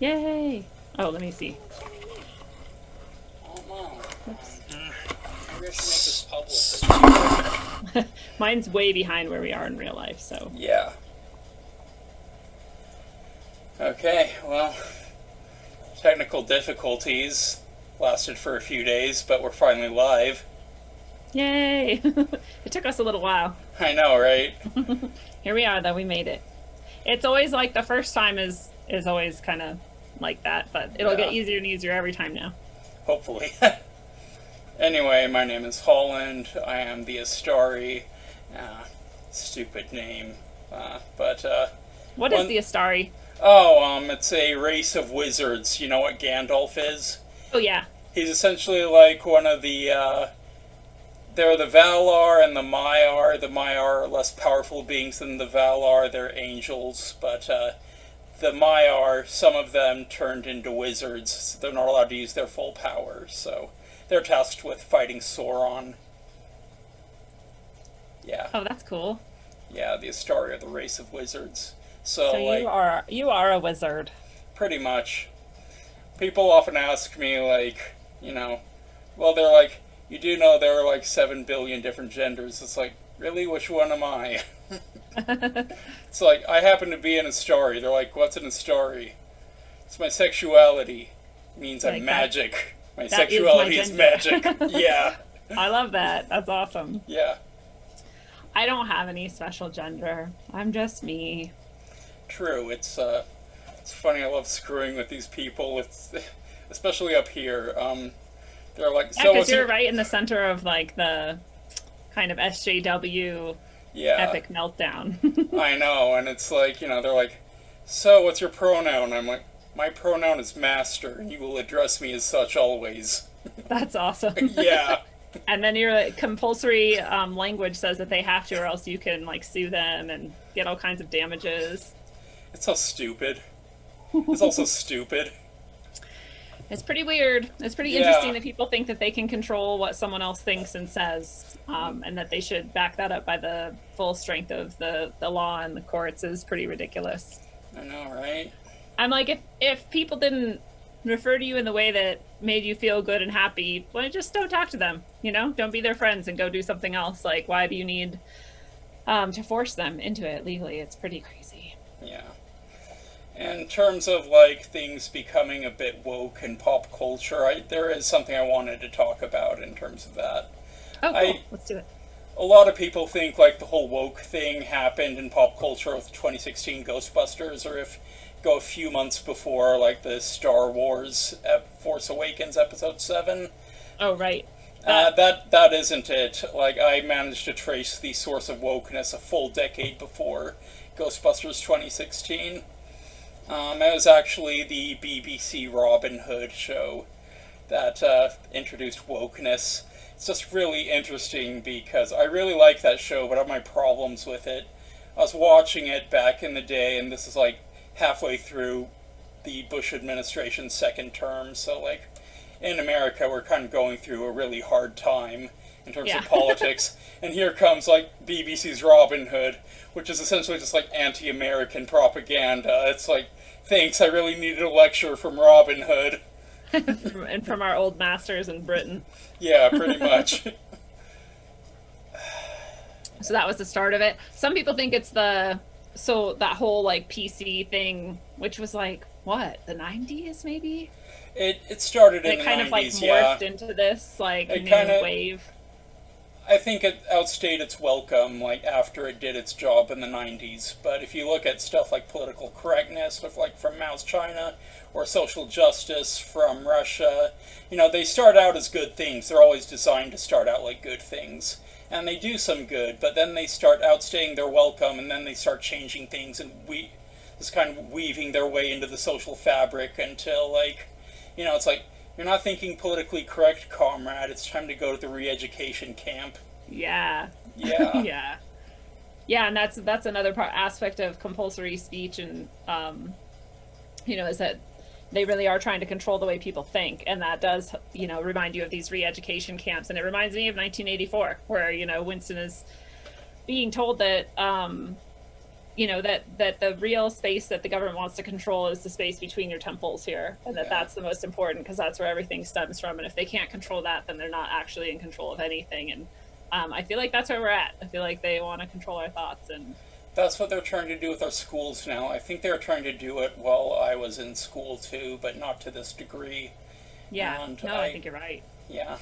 Yay! Oh, let me see. Oh no. Oops. Maybe I should make this public. Mine's way behind where we are in real life, so. Yeah. Okay, well, technical difficulties lasted for a few days, but we're finally live. Yay! It took us a little while. I know, right? Here we are, though. We made it. It's always like the first time is always kind of like that, but it'll get easier and easier every time now. Hopefully. Anyway, my name is Holland. I am the Istari. Stupid name. What is the Istari? It's a race of wizards. You know what Gandalf is? Oh, yeah. He's essentially like one of the, they're the Valar and the Maiar. The Maiar are less powerful beings than the Valar. They're angels, but, the Maiar, some of them turned into wizards, so they're not allowed to use their full power, so they're tasked with fighting Sauron. Yeah. Oh, that's cool. Yeah, the Istari are the race of wizards. So like, you are a wizard. Pretty much. People often ask me, like, well, they're like, you do know there are like 7 billion different genders. It's like, really? Which one am I? It's like, I happen to be an Istari. They're like, what's an Istari? It's my sexuality. It means I'm magic. My sexuality is magic. Yeah. I love that. That's awesome. Yeah. I don't have any special gender. I'm just me. True. It's funny. I love screwing with these people. It's especially up here. They're like, yeah, because you're right in the center of like the kind of SJW epic meltdown. I know, and it's like, they're like, so what's your pronoun? I'm like, my pronoun is master, and you will address me as such always. That's awesome. Yeah. And then your compulsory language says that they have to, or else you can like sue them and get all kinds of damages. It's so stupid. It's also stupid. It's pretty weird. It's pretty interesting that people think that they can control what someone else thinks and says, and that they should back that up by the full strength of the law and the courts is pretty ridiculous. I know, right? I'm like, if people didn't refer to you in the way that made you feel good and happy, well, just don't talk to them, Don't be their friends and go do something else. Like, why do you need to force them into it legally? It's pretty crazy. Yeah. In terms of, like, things becoming a bit woke in pop culture, there is something I wanted to talk about in terms of that. Oh, cool. Let's do it. A lot of people think, like, the whole woke thing happened in pop culture with 2016 Ghostbusters, or if go a few months before, like, the Star Wars Force Awakens Episode 7. Oh, right. That isn't it. Like, I managed to trace the source of wokeness a full decade before Ghostbusters 2016. It was actually the BBC Robin Hood show that introduced wokeness. It's just really interesting because I really like that show, but I have my problems with it. I was watching it back in the day, and this is like halfway through the Bush administration's second term, so like in America we're kind of going through a really hard time in terms of politics, and here comes like BBC's Robin Hood, which is essentially just like anti-American propaganda. It's like, thanks, I really needed a lecture from Robin Hood. And from our old masters in Britain. Yeah, pretty much. So that was the start of it. Some people think it's that whole like PC thing, which was like, what, the 90s maybe? It started in the 90s, kind of like morphed into this like new wave. I think it outstayed its welcome, like, after it did its job in the 90s. But if you look at stuff like political correctness, stuff like from Mao's China, or social justice from Russia, they start out as good things. They're always designed to start out like good things. And they do some good, but then they start outstaying their welcome, and then they start changing things, and just kind of weaving their way into the social fabric until, like, it's like, you're not thinking politically correct, comrade. It's time to go to the re-education camp. Yeah. Yeah. Yeah. Yeah, and that's another aspect of compulsory speech, and is that they really are trying to control the way people think, and that does remind you of these re-education camps. And it reminds me of 1984, where Winston is being told that you know, that the real space that the government wants to control is the space between your temples here, and that Yeah. that's the most important because that's where everything stems from. And if they can't control that, then they're not actually in control of anything. And I feel like that's where we're at. I feel like they want to control our thoughts. And That's what they're trying to do with our schools now. I think they were trying to do it while I was in school too, but not to this degree. yeah, And no, I think you're right. yeah,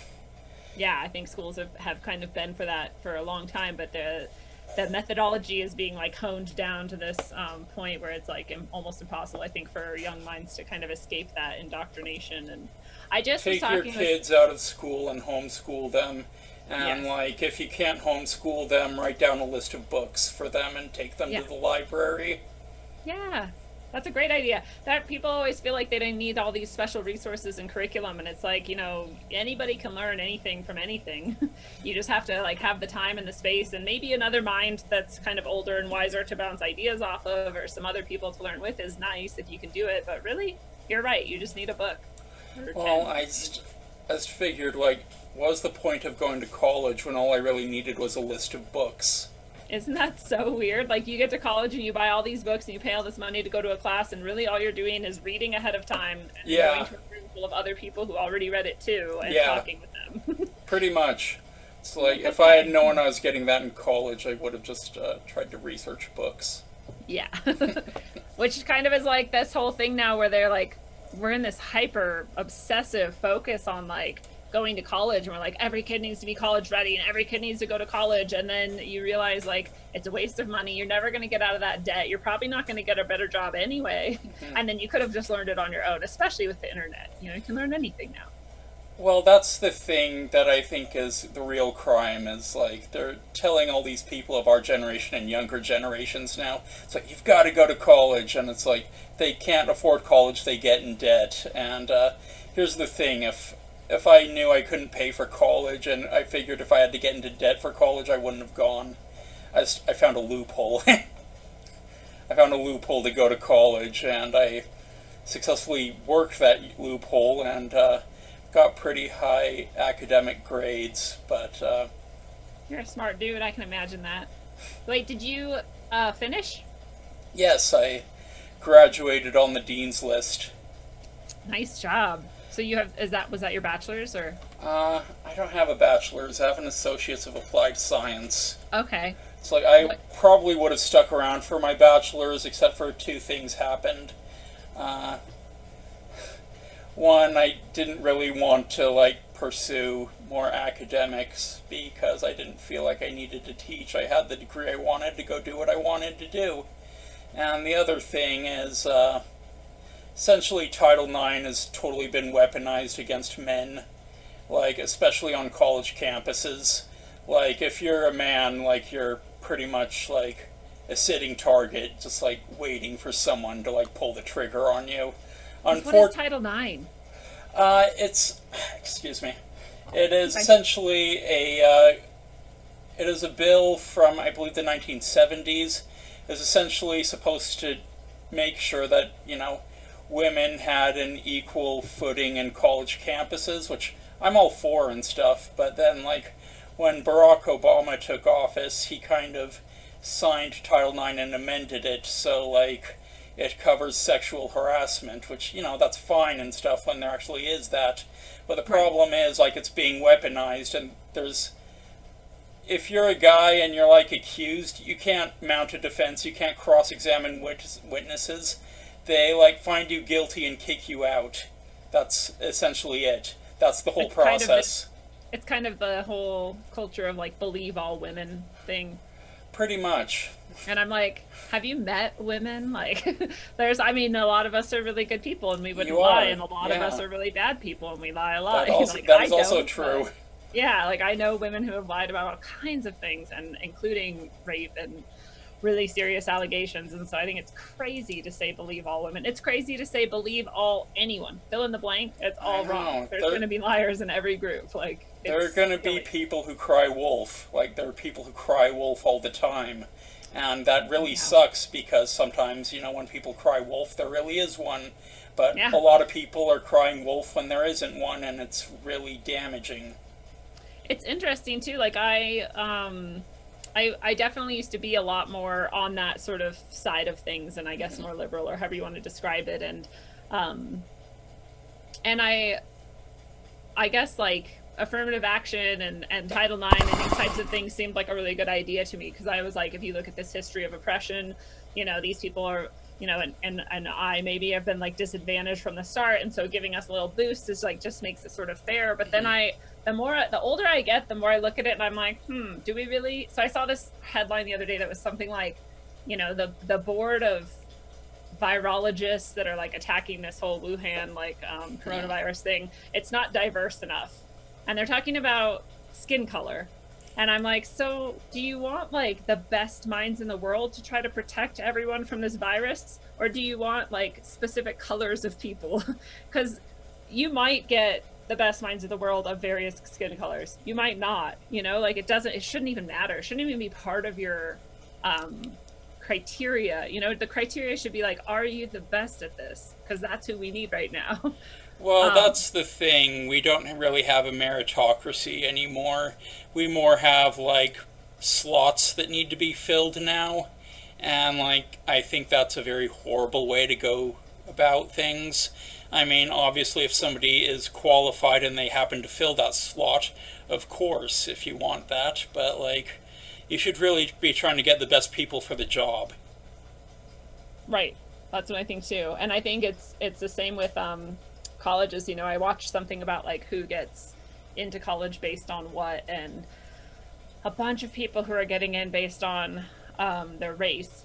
Yeah, I think schools have kind of been for that for a long time, but the methodology is being like honed down to this point where it's like almost impossible, I think, for young minds to kind of escape that indoctrination. And I just was take your talking with, kids out of school and homeschool them. And yes, like, if you can't homeschool them, write down a list of books for them and take them to yeah, the library. yeah, that's a great idea. That people always feel like they don't need all these special resources and curriculum, and it's like, you know, anybody can learn anything from anything. You just have to like have the time and the space, and maybe another mind that's kind of older and wiser to bounce ideas off of, or some other people to learn with is nice if you can do it. But really, you're right. You just need a book or Well, 10. I just figured, like, what was the point of going to college when all I really needed was a list of books? Isn't that so weird? Like you get to college and you buy all these books and you pay all this money to go to a class, and really all you're doing is reading ahead of time and going Yeah, to a room full of other people who already read it too and yeah, talking with them. pretty much. It's like, if I had Okay. known I was getting that in college, I would have just tried to research books. Yeah. Which kind of is like this whole thing now where they're like, we're in this hyper obsessive focus on like going to college, and we're like, every kid needs to be college ready and every kid needs to go to college. And then you realize like it's a waste of money. You're never going to get out of that debt. You're probably not going to get a better job anyway. And then you could have just learned it on your own, especially with the internet. You know, you can learn anything now. Well, that's the thing that I think is the real crime, is like they're telling all these people of our generation and younger generations now, it's like, you've got to go to college, and it's like, they can't afford college, they get in debt. And here's the thing, if I knew I couldn't pay for college, and I figured if I had to get into debt for college, I wouldn't have gone. I found a loophole. I found a loophole to go to college, and I successfully worked that loophole, and got pretty high academic grades. But You're a smart dude. I can imagine that. Wait, did you finish? yes, I graduated on the dean's list. Nice job. So you have, is that, was that your bachelor's or? I don't have a bachelor's. I have an associate's of applied science. Okay. It's like, I What? probably would have stuck around for my bachelor's, except for two things happened. Uh, One, I didn't really want to like pursue more academics because I didn't feel like I needed to teach. I had the degree I wanted to go do what I wanted to do. And the other thing is, essentially Title IX has totally been weaponized against men, like especially on college campuses. Like if you're a man, like you're pretty much like a sitting target, just like waiting for someone to like pull the trigger on you. What is Unfortunately, Title IX? it's, excuse me. It is Okay. essentially it is a bill from, I believe, the 1970s. Is essentially supposed to make sure that, you know, women had an equal footing in college campuses, which I'm all for and stuff. But then, like, when Barack Obama took office, he kind of signed Title IX and amended it so, like, it covers sexual harassment, which, you know, that's fine and stuff when there actually is that. But the Right. problem is, like, it's being weaponized, and there's, if you're a guy and you're, like, accused, you can't mount a defense, you can't cross-examine witnesses. They, like, find you guilty and kick you out. That's essentially it. That's the whole It's kind of process. it's kind of the whole culture of like believe all women thing. Pretty much. And I'm like, have you met women? Like, there's, I mean, a lot of us are really good people and we wouldn't You lie, are, and a lot of us yeah. are really bad people and we lie a lot. Like, That I is also don't, true. but yeah, like I know women who have lied about all kinds of things, and including rape and really serious allegations. And so I think it's crazy to say believe all women. It's crazy to say believe all anyone. Fill in the blank. It's I all wrong. know. There's going to be liars in every group. Like, There are it's going to be silly. people who cry wolf. Like, there are people who cry wolf all the time. And that really Yeah. sucks because sometimes, you know, when people cry wolf, there really is one. But Yeah. a lot of people are crying wolf when there isn't one, and it's really damaging. It's interesting too. Like I I definitely used to be a lot more on that sort of side of things, and I guess more liberal, or however you want to describe it. Um, and I guess like affirmative action and Title IX and these types of things seemed like a really good idea to me, because I was like, if you look at this history of oppression, you know, these people are, you know, and I maybe have been like disadvantaged from the start, and so giving us a little boost is like just makes it sort of fair. But then the older I get, the more I look at it and I'm like, do we really? So I saw this headline the other day that was something like, you know, the board of virologists that are like attacking this whole Wuhan like coronavirus thing, it's not diverse enough. And they're talking about skin color. And I'm like, so do you want like the best minds in the world to try to protect everyone from this virus? Or do you want like specific colors of people? Because you might get the best minds of the world of various skin colors. You might not, you know, like it shouldn't even matter. It shouldn't even be part of your criteria. You know, the criteria should be like, are you the best at this? Because that's who we need right now. Well, that's the thing. We don't really have a meritocracy anymore. We more have, like, slots that need to be filled now. And, like, I think that's a very horrible way to go about things. I mean, obviously, if somebody is qualified and they happen to fill that slot, of course, if you want that. But, like, you should really be trying to get the best people for the job. Right. That's what I think, too. And I think it's the same with colleges. You know, I watched something about like who gets into college based on what, and a bunch of people who are getting in based on their race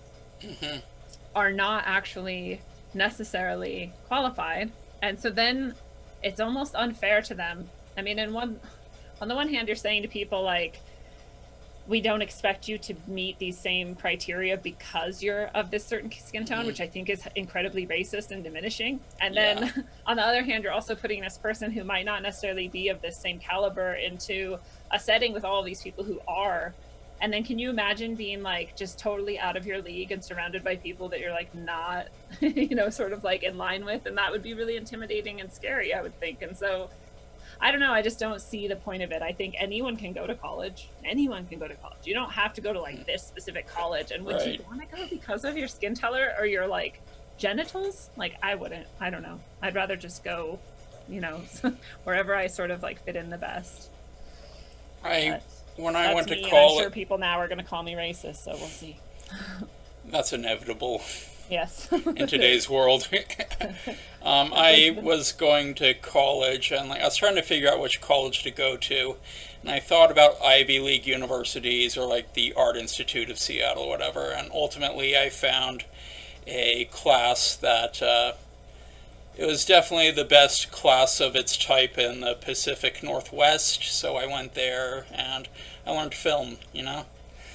are not actually necessarily qualified, and so then it's almost unfair to them. I mean, on the one hand, you're saying to people like, we don't expect you to meet these same criteria because you're of this certain skin tone, which I think is incredibly racist and diminishing. And then on the other hand, you're also putting this person who might not necessarily be of this same caliber into a setting with all of these people who are. And then can you imagine being like just totally out of your league and surrounded by people that you're like not, you know, sort of like in line with? And that would be really intimidating and scary, I would think. And so I don't know. I just don't see the point of it. I think anyone can go to college. Anyone can go to college. You don't have to go to like this specific college. And would you want to go because of your skin color or your like genitals? Like I wouldn't. I don't know. I'd rather just go, you know, wherever I sort of like fit in the best. When I went to college, I'm sure people now are going to call me racist, so we'll see. That's inevitable. Yes. In today's world. I was going to college, and like I was trying to figure out which college to go to, and I thought about Ivy League universities or like the Art Institute of Seattle or whatever, and ultimately I found a class that it was definitely the best class of its type in the Pacific Northwest, so I went there and I learned film, you know?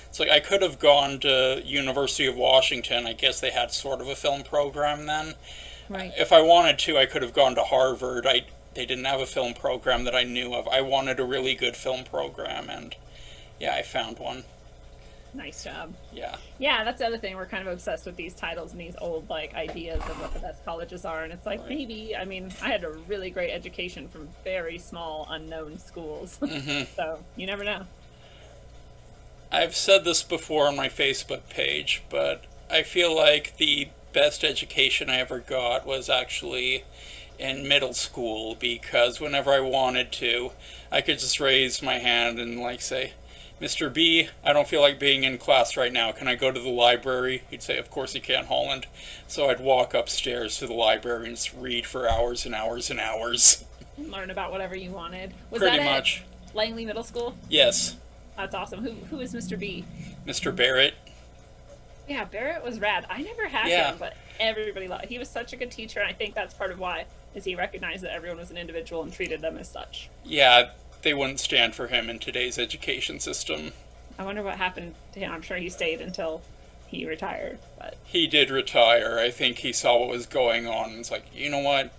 It's like I could have gone to University of Washington. I guess they had sort of a film program then. Right. If I wanted to, I could have gone to Harvard. They didn't have a film program that I knew of. I wanted a really good film program, and yeah, I found one. Nice job. Yeah. Yeah, that's the other thing. We're kind of obsessed with these titles and these old like ideas of what the best colleges are, and it's like maybe. I mean, I had a really great education from very small, unknown schools, so you never know. I've said this before on my Facebook page, but I feel like the best education I ever got was actually in middle school, because whenever I wanted to, I could just raise my hand and like say, Mr. B, I don't feel like being in class right now. Can I go to the library? He'd say, of course you can, Holland. So I'd walk upstairs to the library and just read for hours and hours and hours. Learn about whatever you wanted. Was Pretty that much. At Langley Middle School? Yes. That's awesome. Who is Mr. B? Mr. Barrett. Yeah, Barrett was rad. I never had him, but everybody loved him. He was such a good teacher, and I think that's part of why, is he recognized that everyone was an individual and treated them as such. Yeah, they wouldn't stand for him in today's education system. I wonder what happened to him. I'm sure he stayed until he retired, but... He did retire. I think he saw what was going on and was like, you know what?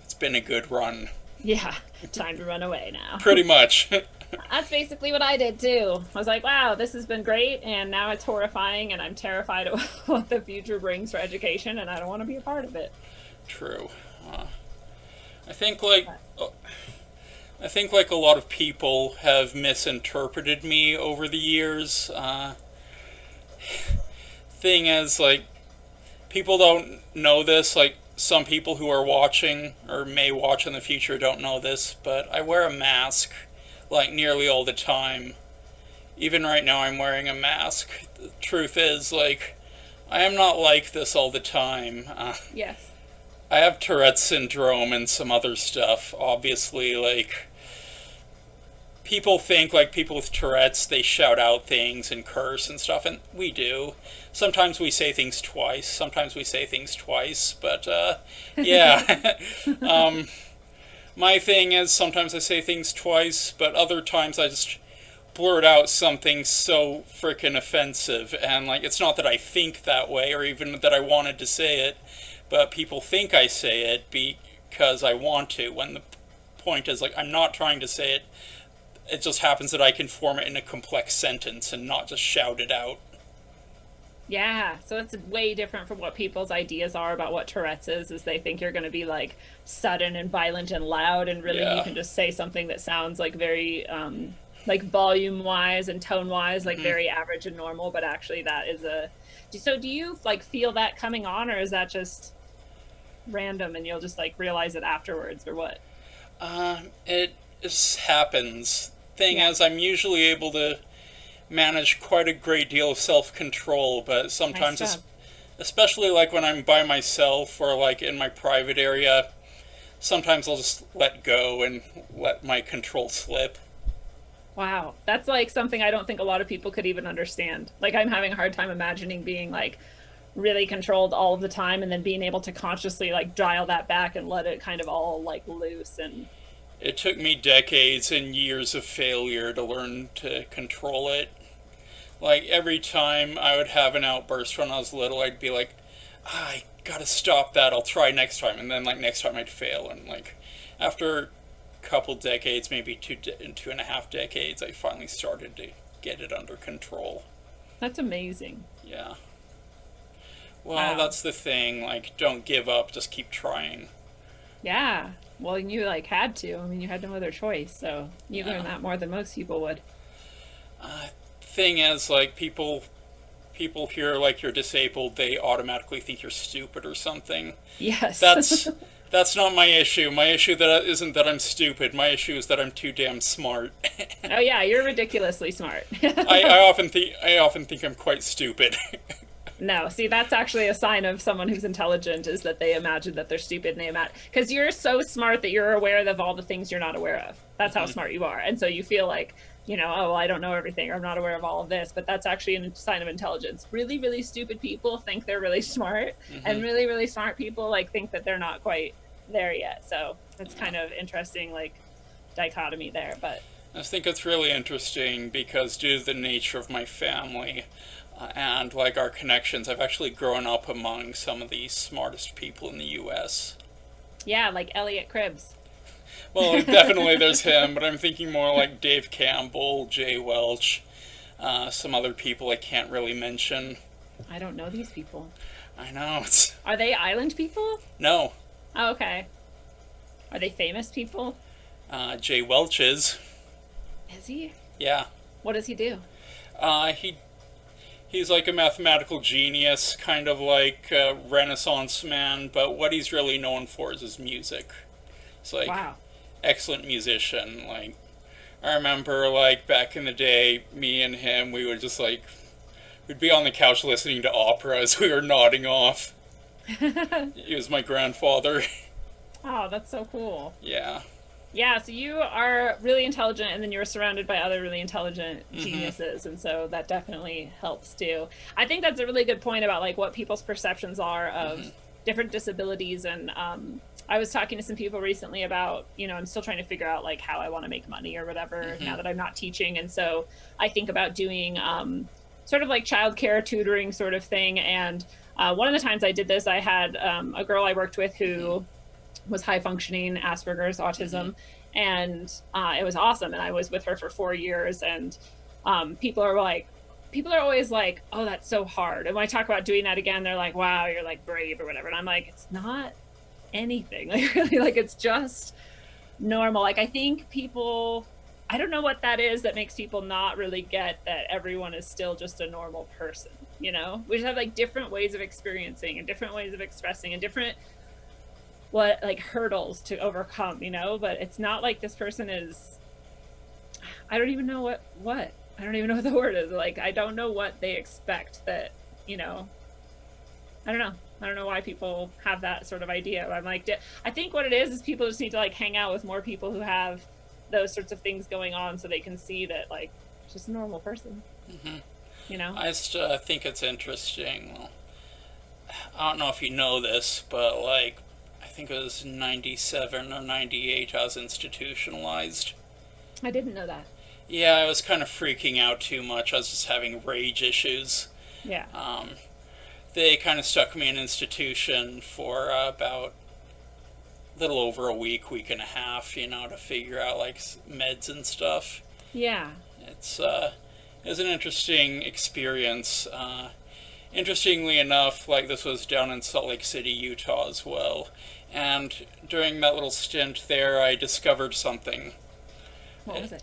It's been a good run. Yeah, time to run away now. Pretty much. That's basically what I did too. I was like, wow, this has been great, and now it's horrifying, and I'm terrified of what the future brings for education, and I don't want to be a part of it. True. I think, like, I think like a lot of people have misinterpreted me over the years. Thing is, like, people don't know this. Like, some people who are watching or may watch in the future don't know this, but I wear a mask like nearly all the time. Even right now, I'm wearing a mask. The truth is, like, I am not like this all the time. Yes. I have Tourette's syndrome and some other stuff. Obviously, like, people think like people with Tourette's, they shout out things and curse and stuff, and we do. Sometimes we say things twice, sometimes we say things twice, but yeah. My thing is sometimes I say things twice, but other times I just blurt out something so freaking offensive, and like it's not that I think that way or even that I wanted to say it, but people think I say it because I want to, when the point is like I'm not trying to say it. It just happens that I can form it in a complex sentence and not just shout it out. Yeah, so it's way different from what people's ideas are about what Tourette's is they think you're going to be like sudden and violent and loud, and really you Yeah. can just say something that sounds like very like volume wise and tone wise like very average and normal, but actually that is a so do you like feel that coming on, or is that just random and you'll just like realize it afterwards, or what? It just happens. Thing Yeah, is, I'm usually able to manage quite a great deal of self-control, but nice sometimes, job. especially like when I'm by myself or like in my private area, sometimes I'll just let go and let my control slip. Wow, that's like something I don't think a lot of people could even understand. Like I'm having a hard time imagining being like really controlled all of the time and then being able to consciously like dial that back and let it kind of all like loose and It took me decades and years of failure to learn to control it. Like every time I would have an outburst when I was little, I'd be like, I gotta stop that. I'll try next time, and then like next time I'd fail, and like after a couple decades, maybe 2.5 decades, I finally started to get it under control. that's amazing. Yeah. Well, Wow. that's the thing. Like, don't give up. Just keep trying. Yeah. Well, you like had to. I mean, you had no other choice. So you Yeah. learned that more than most people would. Thing is, like people hear like you're disabled, they automatically think you're stupid or something. Yes. That's not my issue. My issue that isn't that I'm stupid. My issue is that I'm too damn smart. Oh yeah, you're ridiculously smart. I often think I'm quite stupid. No, see, that's actually a sign of someone who's intelligent is that they imagine that they're stupid and they imagine because you're so smart that you're aware of all the things you're not aware of. That's how smart you are. And so you feel like, oh, well, I don't know everything or I'm not aware of all of this, but that's actually a sign of intelligence. Really, really stupid people think they're really smart, and really, really smart people like think that they're not quite there yet. So that's kind of interesting, like dichotomy there. But I think it's really interesting because due to the nature of my family and like our connections, I've actually grown up among some of the smartest people in the U.S. yeah, like Elliot Cribbs. Well, definitely there's him, but I'm thinking more like Dave Campbell, Jay Welch, some other people I can't really mention. I don't know these people. I know it's Are they island people? no. Oh, okay. Are they famous people? Jay Welch is. Is he? Yeah. What does he do? He's like a mathematical genius, kind of like a Renaissance man, but what he's really known for is his music. It's like Wow. excellent musician. Like I remember like back in the day, me and him, we would just like we'd be on the couch listening to opera as we were nodding off. He was my grandfather. Oh, that's so cool. Yeah. Yeah, so you are really intelligent and then you're surrounded by other really intelligent geniuses, and so that definitely helps too. I think that's a really good point about like what people's perceptions are of different disabilities, and I was talking to some people recently about, I'm still trying to figure out like how I want to make money or whatever now that I'm not teaching, and so I think about doing sort of like childcare tutoring sort of thing, and one of the times I did this, I had a girl I worked with who was high functioning Asperger's autism, and it was awesome. And I was with her for 4 years, and people are always like, oh, that's so hard. And when I talk about doing that again, they're like, wow, you're like brave or whatever. And I'm like, it's not anything. Like really, like it's just normal. Like I think people, I don't know what that is that makes people not really get that everyone is still just a normal person, you know? We just have like different ways of experiencing and different ways of expressing and different what like hurdles to overcome, you know? But it's not like this person is, I don't even know what. I don't even know what the word is. Like I don't know what they expect that, you know. I don't know. I don't know why people have that sort of idea. I'm like, I think what it is people just need to like hang out with more people who have those sorts of things going on so they can see that like just a normal person, you know? I just think it's interesting. Well, I don't know if you know this, but like, I think it was 97 or 98 I was institutionalized. I didn't know that. Yeah, I was kind of freaking out too much. I was just having rage issues. Yeah. They kind of stuck me in institution for about a little over a week and a half, you know, to figure out like meds and stuff. Yeah. It was an interesting experience. Interestingly enough, like this was down in Salt Lake City, Utah as well. And during that little stint there, I discovered something. What was it?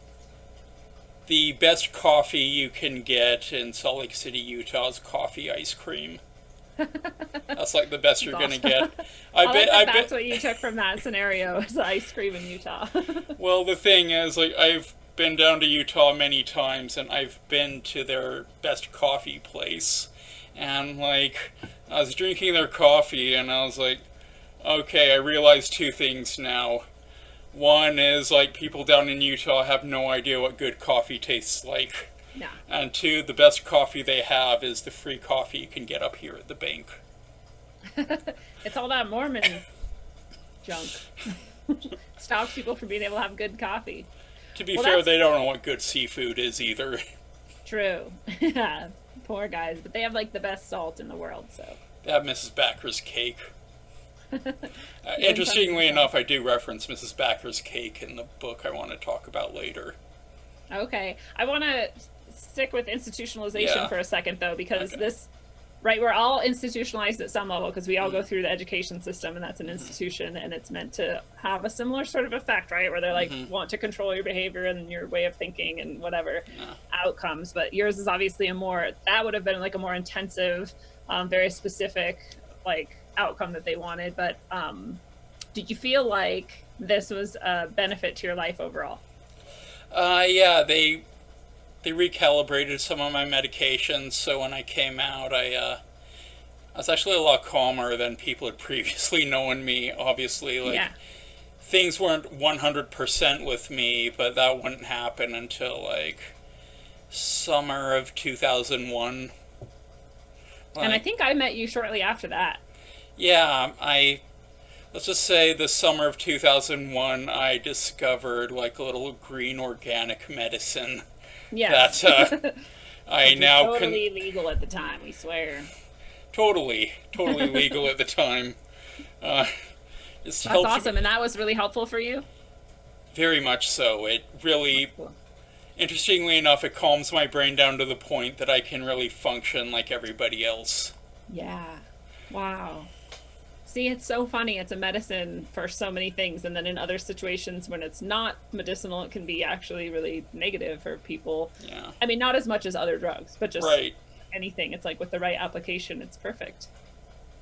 The best coffee you can get in Salt Lake City, Utah is coffee ice cream. That's like the best you're Awesome. gonna get. I bet that's what you took from that scenario is ice cream in Utah. Well, the thing is, like, I've been down to Utah many times, and I've been to their best coffee place. And, like, I was drinking their coffee, and I was like, okay, I realize two things now. One is, like, people down in Utah have no idea what good coffee tastes like. No. And two, the best coffee they have is the free coffee you can get up here at the bank. It's all that Mormon junk. Stops people from being able to have good coffee. To be fair, they don't know what good seafood is either. True. Poor guys. But they have like the best salt in the world, so. They have Mrs. Backer's cake. Interestingly enough, I do reference Mrs. Backer's cake in the book I want to talk about later. Okay. I want to stick with institutionalization for a second, though, because this, right, we're all institutionalized at some level because we all go through the education system, and that's an institution, and it's meant to have a similar sort of effect, right, where they're like want to control your behavior and your way of thinking and whatever outcomes. But yours is obviously that would have been like a more intensive, very specific, like, outcome that they wanted. But did you feel like this was a benefit to your life overall? Yeah, they recalibrated some of my medications, so when I came out, I was actually a lot calmer than people had previously known me. Obviously, like, things weren't 100% with me, but that wouldn't happen until, like, summer of 2001. Like, and I think I met you shortly after that. Yeah, let's just say the summer of 2001, I discovered, like, a little green organic medicine. Yes. That I now totally legal at the time, we swear. Totally legal at the time. That's awesome, and that was really helpful for you? Very much so. It really, interestingly enough, it calms my brain down to the point that I can really function like everybody else. Yeah. Wow. See, it's so funny. It's a medicine for so many things. And then in other situations when it's not medicinal, it can be actually really negative for people. Yeah. I mean, not as much as other drugs, but just anything. It's like with the right application, it's perfect.